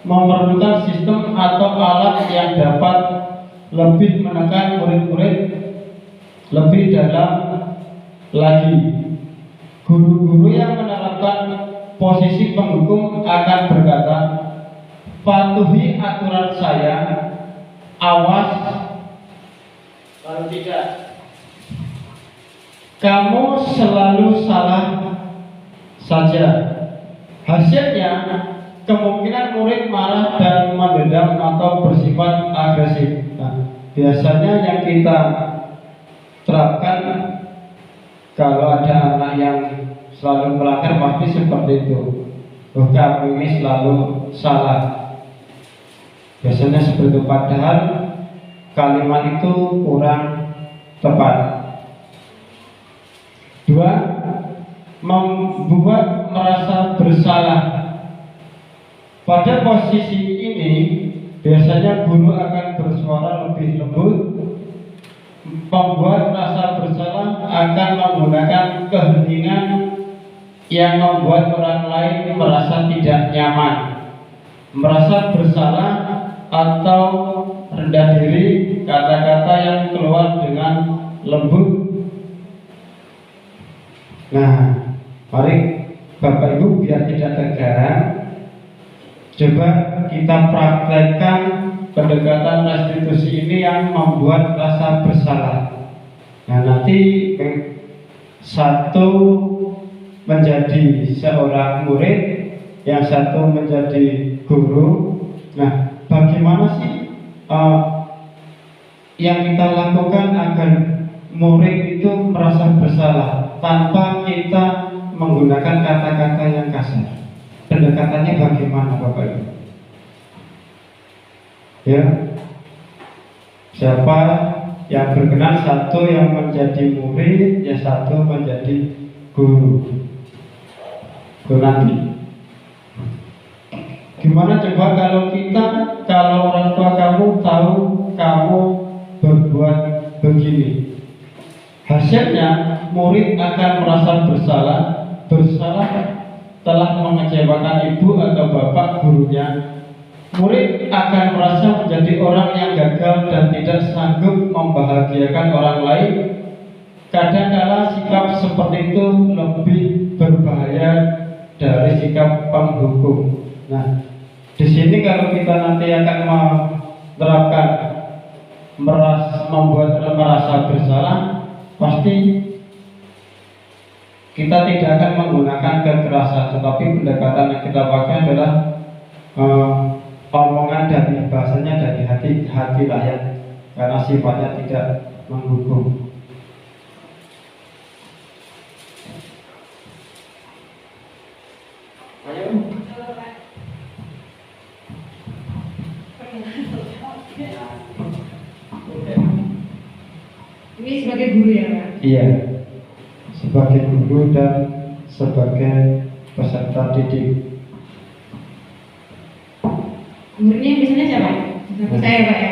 memerlukan sistem atau alat yang dapat lebih menekan murid-murid lebih dalam lagi. Guru-guru yang menerapkan posisi penghukum akan berkata, patuhi aturan saya, awas Kalau tidak, kamu selalu salah saja. Hasilnya kemungkinan murid marah dan mendendam atau bersifat agresif. Nah, biasanya yang kita terapkan kalau ada anak yang selalu melanggar pasti seperti itu. Oh, kamu ini selalu salah. Biasanya seperti itu, padahal kalimat itu kurang tepat. 2, membuat merasa bersalah. Pada posisi ini biasanya guru akan bersuara lebih lembut. Membuat rasa bersalah akan menggunakan keheningan yang membuat orang lain merasa tidak nyaman. Merasa bersalah atau rendah diri, kata-kata yang keluar dengan lembut. Nah, mari Bapak Ibu biar tidak tegang, coba kita praktekkan pendekatan restitusi ini yang membuat rasa bersalah. Nah, nanti satu menjadi seorang murid, yang satu menjadi guru. Nah, bagaimana sih yang kita lakukan agar murid itu merasa bersalah tanpa kita menggunakan kata-kata yang kasar? Pendekatannya bagaimana Bapak Ibu? Ya, siapa yang berkenan, satu yang menjadi murid, ya satu menjadi guru. Itu nanti. Gimana coba kalau orang tua kamu tahu kamu berbuat begini, hasilnya murid akan merasa bersalah telah mengecewakan ibu atau bapak gurunya. Murid akan merasa menjadi orang yang gagal dan tidak sanggup membahagiakan orang lain. Kadang-kala sikap seperti itu lebih berbahaya dari sikap penghukum. Nah, di sini kalau kita nanti akan menerapkan membuat merasa bersalah, pasti kita tidak akan menggunakan kekerasan, tetapi pendekatan yang kita pakai adalah omongan dari bahasanya dari hati lah ya, karena sifatnya tidak menghukum. Ini sebagai guru ya Pak? Iya. sebagai guru dan sebagai peserta didik. Muridnya biasanya siapa? Seperti saya Pak ya.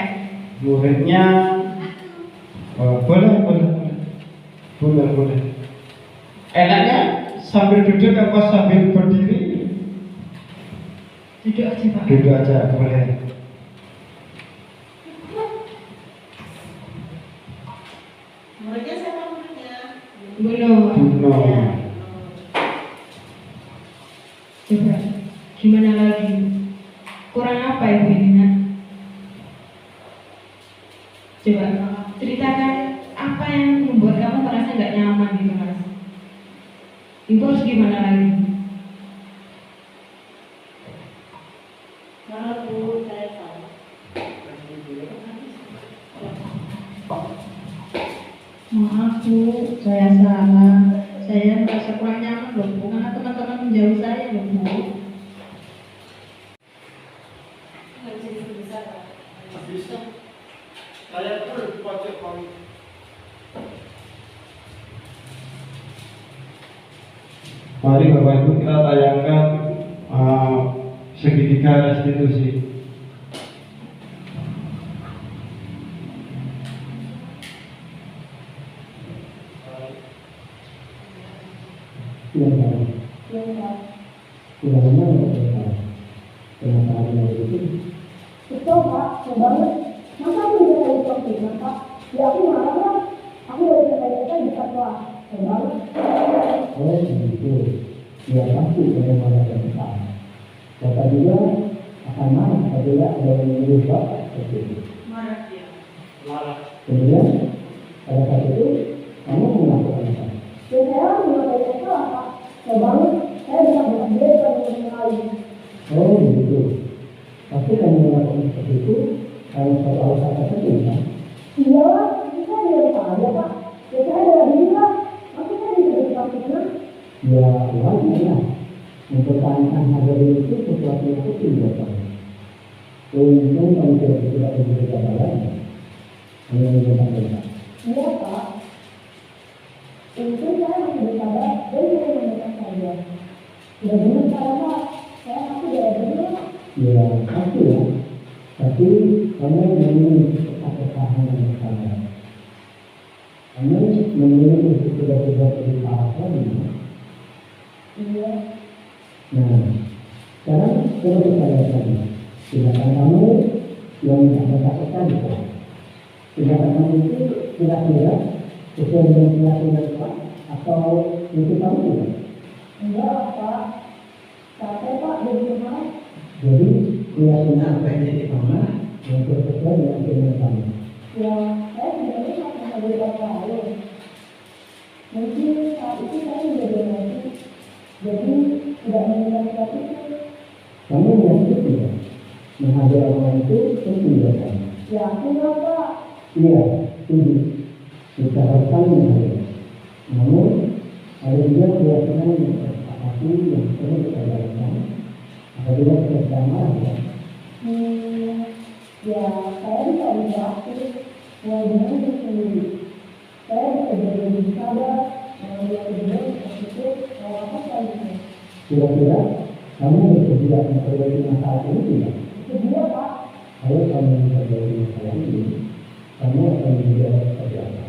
Muridnya boleh. Enaknya sambil duduk apa sambil berdiri? Duduk aja Pak. Duduk aja boleh. Muridnya siapa muridnya? Bunuh. Ya. Coba gimana lagi? Kurang apa Ibu ini nak? Coba ceritakan apa yang membuat kamu merasa nggak nyaman di kelas. Ibu harus gimana lagi? Kalau Bu, saya tahu. Maaf Bu, saya salah. Saya merasa kurang nyaman loh Bu, karena teman-teman menjauh saya loh Bu. Nggak bisa sebesar Pak. Bisa. Saya tuh di pojok paling. Mari Bapak Ibu kita tayangkan segitiga restitusi. Betul Pak, ya banget. Masa aku bisa kayak konfirman Pak? Ya aku marah lah. Aku udah bisa kayak di kelas. Ya banget. Oh begitu. Ya pasti saya marah dan besar. Bapak juga akan marah apabila ada yang menyuruh Bapak seperti itu. Marah dia. Marah. Kemudian pada saat itu kamu melakukan apa? Ya saya mengatakan itu lah Pak. Ya banget. Saya bisa berbeda dengan yang lain. Oh begitu. Pasti kamu melakukan seperti itu karena suatu alasan tertentu kan? Iya lah, itu saya dari saya Pak. Ya saya dari diri lah. Masa saya bisa dipastikan? Ya wajar lah. Mempertahankan harga diri itu sesuatu yang penting buat kamu. Untung kamu tidak begitu kebalan. Hanya mengucapkan Iya Pak. Itu saya masih bersabar dan saya mendekat saja. Sudah benar saya Pak. Saya masih dari diri lah. ya pasti ya. Tapi kamu memilih kesabaran yang bersabar. Kamu memilih untuk tidak berusaha lagi. Iya. Nah, sekarang coba kita lihat lagi. Tindakan kamu yang tidak berkata di kelas. Tindakan kamu itu kira-kira sesuai dengan keyakinan Pak atau itu kamu tidak? Enggak lah Pak. Capek Pak dari rumah. Jadi keyakinan kamu yang sesuai dengan keinginan kamu. Ya, saya sebenarnya masih ada beberapa lain. Mungkin saat itu saya menjadi emosi. Jadi tidak mengingat saat itu. Kamu meyakini tidak? Menghargai orang itu penting buat kamu. Ya aku nggak Pak. Iya, setuju. Kita harus saling menghargai. Namun, ada juga keyakinan yang tersepakati yang perlu kita jalankan. Apabila kita sedang marah, ya. Ya saya bisa berarti mulai dengan diri sendiri. Saya bisa jadi lebih sabar, mengambil kebijakan seperti itu, mau apa selanjutnya. Kira-kira kamu bersedia memperbaiki masalah ini tidak? Itu dia Pak. Kalau kamu memperbaiki masalah ini, kamu akan menjadi orang seperti apa?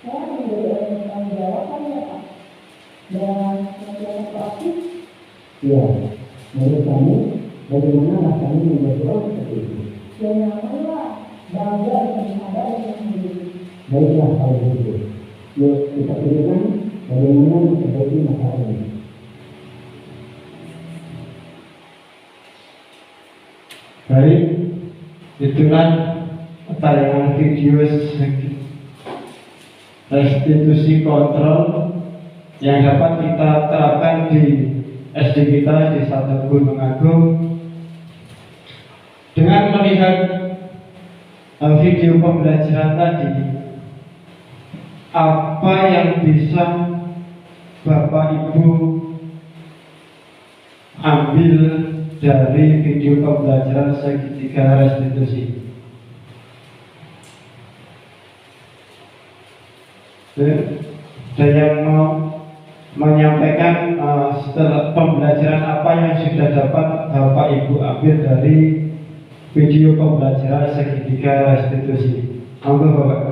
Saya akan menjadi orang yang bertanggung jawab kan ya Pak. Dan yang proaktif. Iya, menurut kamu, bagaimana rasanya menjadi orang seperti itu? Ya nyaman lah. Bangga dan sadar dengan sendiri. Baiklah kalau begitu. Yuk kita pikirkan bagaimana memperbaiki masalah ini. Baik, itulah tayangan video restitusi kontrol yang dapat kita terapkan di SD kita di Satu Gunung Agung. Dengan melihat video pembelajaran tadi, apa yang bisa Bapak Ibu ambil dari video pembelajaran segitiga restitusi? Ada yang mau menyampaikan setelah pembelajaran apa yang sudah dapat Bapak Ibu ambil dari video pembelajaran segitiga restitusi. Monggo Bapak.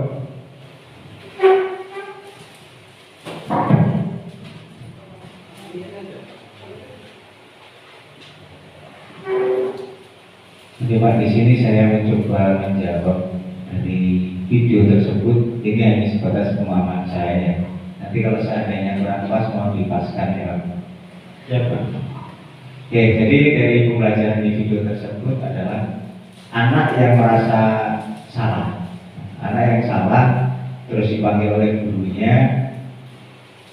Pak, di sini saya mencoba menjawab dari video tersebut. Ini hanya sebatas pemahaman saya. Nanti kalau seandainya kurang pas mau dipaskan ya. Ya Pak. Oke, jadi dari pembelajaran di video tersebut adalah anak yang merasa salah. Anak yang salah terus dipanggil oleh gurunya,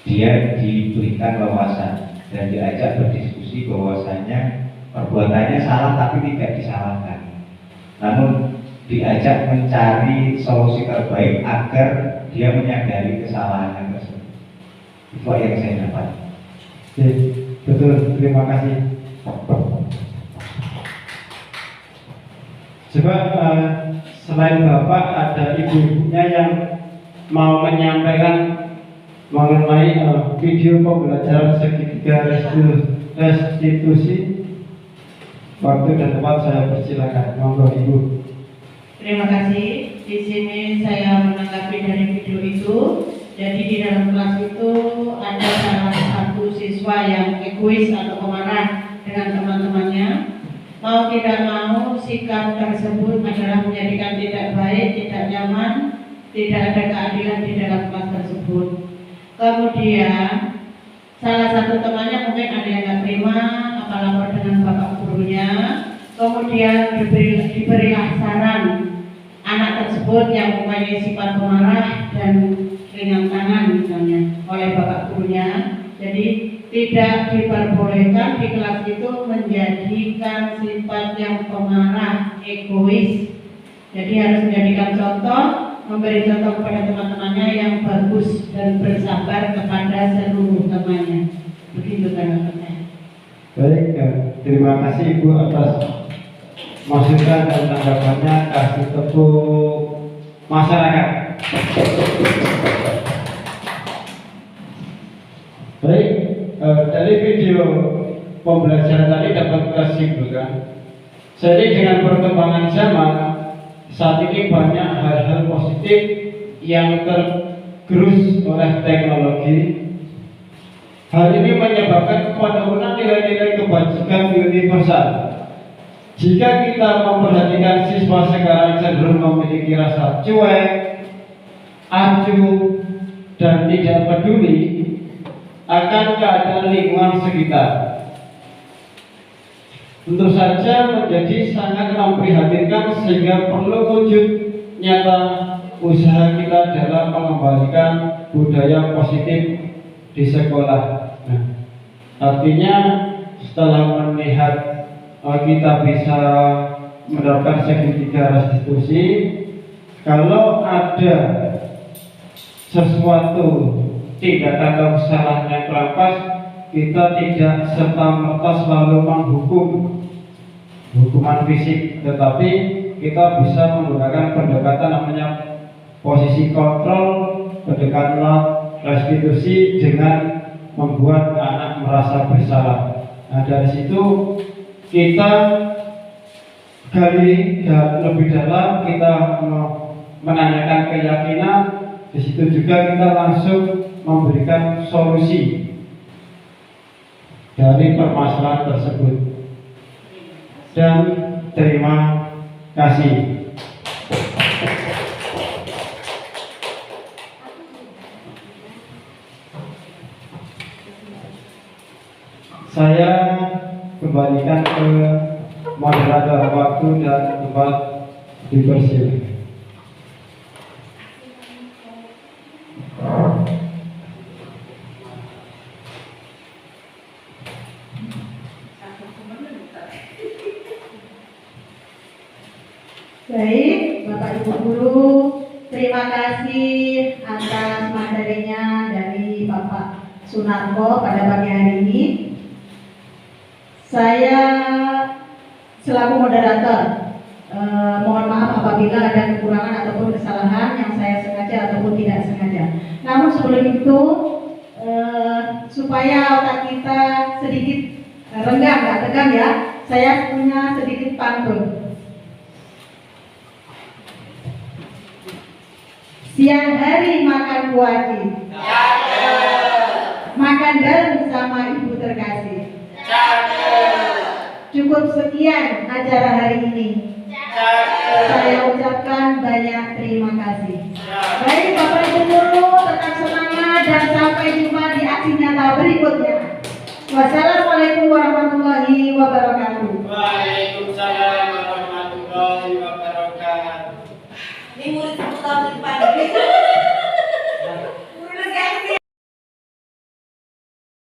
dia diberikan wawasan dan diajak berdiskusi bahwasanya perbuatannya salah tapi tidak disalahkan, namun diajak mencari solusi terbaik agar dia menyadari kesalahan tersebut. Itu yang saya dapat. Oke, betul, terima kasih. Coba selain Bapak ada ibu-ibunya yang mau menyampaikan mengenai video pembelajaran segitiga restitusi. Waktu dan tempat saya persilakan. Monggo Ibu. Terima kasih. Di sini saya menanggapi dari video itu. Jadi di dalam kelas itu ada salah satu siswa yang egois atau pemarah dengan teman-temannya. Mau tidak mau sikap tersebut adalah menjadikan tidak baik, tidak nyaman, tidak ada keadilan di dalam kelas tersebut. Kemudian salah satu temannya mungkin ada yang nggak terima, apa lapor dengan bapak gurunya. Kemudian diberilah saran anak tersebut yang mempunyai sifat pemarah dan ringan tangan misalnya oleh bapak gurunya. Jadi tidak diperbolehkan di kelas itu menjadikan sifat yang pemarah, egois. Jadi harus menjadikan contoh, memberi contoh kepada teman-temannya yang bagus dan bersabar kepada seluruh temannya. Begitu teman-teman. Baik, terima kasih Ibu atas masukan dan tanggapannya. Kasih tepuk masyarakat. Baik, dari video pembelajaran tadi dapat kita simpulkan, jadi dengan perkembangan zaman saat ini banyak hal-hal positif yang tergerus oleh teknologi. Hal ini menyebabkan penurunan nilai-nilai kebajikan universal. Jika kita memperhatikan siswa sekarang cenderung memiliki rasa cuek, acuh, dan tidak peduli akan keadaan lingkungan sekitar. Tentu saja menjadi sangat memprihatinkan sehingga perlu wujud nyata usaha kita dalam mengembalikan budaya positif di sekolah. Nah, artinya setelah melihat kita bisa menerapkan segitiga restitusi, kalau ada sesuatu tindakan atau kesalahan yang kurang pas, kita tidak serta-merta selalu menghukum hukuman fisik, tetapi kita bisa menggunakan pendekatan namanya posisi kontrol, pendekatan restitusi dengan membuat anak merasa bersalah. Nah, dari situ kita gali lebih dalam, kita menanyakan keyakinan. Di situ juga kita langsung memberikan solusi dari permasalahan tersebut. Dan terima kasih. Saya kembalikan ke moderator, waktu dan tempat dipersilakan. Baik, Bapak Ibu Guru, terima kasih atas materinya dari Bapak Sunarko pada pagi hari ini. Saya selaku moderator mohon maaf apabila ada kekurangan ataupun kesalahan yang saya sengaja ataupun tidak sengaja. Namun sebelum itu supaya otak kita sedikit renggang, nggak tegang ya. Saya punya sedikit pantun. Siang hari makan kuaci, makan bareng sama ibu terkasih. Cukup sekian acara hari ini. Saya ucapkan banyak terima kasih. Baik Bapak Ibu guru, tetap semangat dan sampai jumpa di aksi nyata berikutnya. Wassalamualaikum.